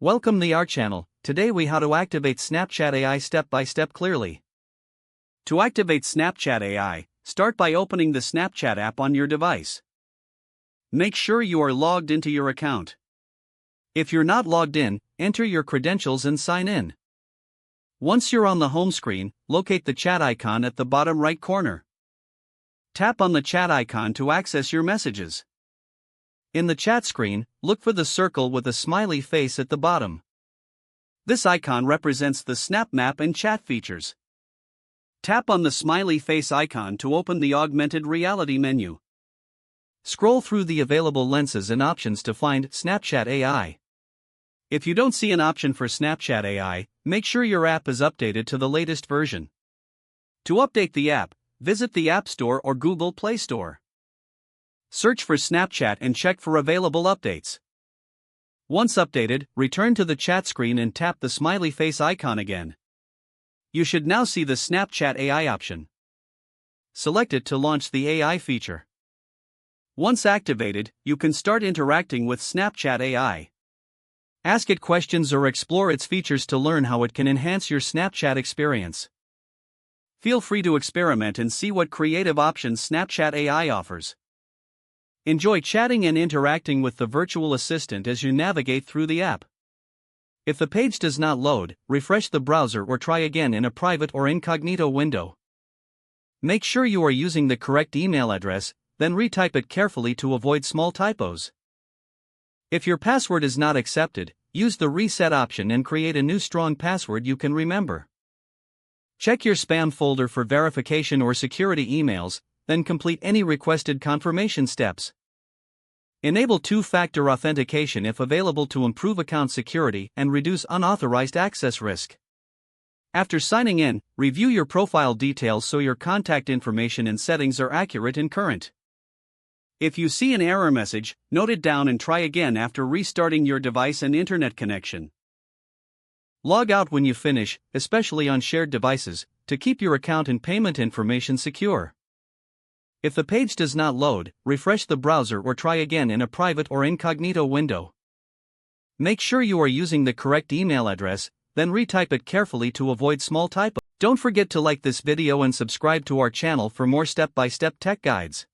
Welcome to our channel. Today we how to activate Snapchat AI step by step clearly. To activate Snapchat AI, start by opening the Snapchat app on your device. Make sure you are logged into your account. If you're not logged in, enter your credentials and sign in. Once you're on the home screen, locate the chat icon at the bottom right corner. Tap on the chat icon to access your messages. In the chat screen, look for the circle with a smiley face at the bottom. This icon represents the Snap Map and chat features. Tap on the smiley face icon to open the augmented reality menu. Scroll through the available lenses and options to find Snapchat AI. If you don't see an option for Snapchat AI, make sure your app is updated to the latest version. To update the app, visit the App Store or Google Play Store. Search for Snapchat and check for available updates. Once updated, return to the chat screen and tap the smiley face icon again. You should now see the Snapchat AI option. Select it to launch the AI feature. Once activated, you can start interacting with Snapchat AI. Ask it questions or explore its features to learn how it can enhance your Snapchat experience. Feel free to experiment and see what creative options Snapchat AI offers. Enjoy chatting and interacting with the virtual assistant as you navigate through the app. If the page does not load, refresh the browser or try again in a private or incognito window. Make sure you are using the correct email address, then retype it carefully to avoid small typos. If your password is not accepted, use the reset option and create a new strong password you can remember. Check your spam folder for verification or security emails, then complete any requested confirmation steps. Enable two-factor authentication if available to improve account security and reduce unauthorized access risk. After signing in, review your profile details so your contact information and settings are accurate and current. If you see an error message, note it down and try again after restarting your device and internet connection. Log out when you finish, especially on shared devices, to keep your account and payment information secure. If the page does not load, refresh the browser or try again in a private or incognito window. Make sure you are using the correct email address, then retype it carefully to avoid small typos. Don't forget to like this video and subscribe to our channel for more step-by-step tech guides.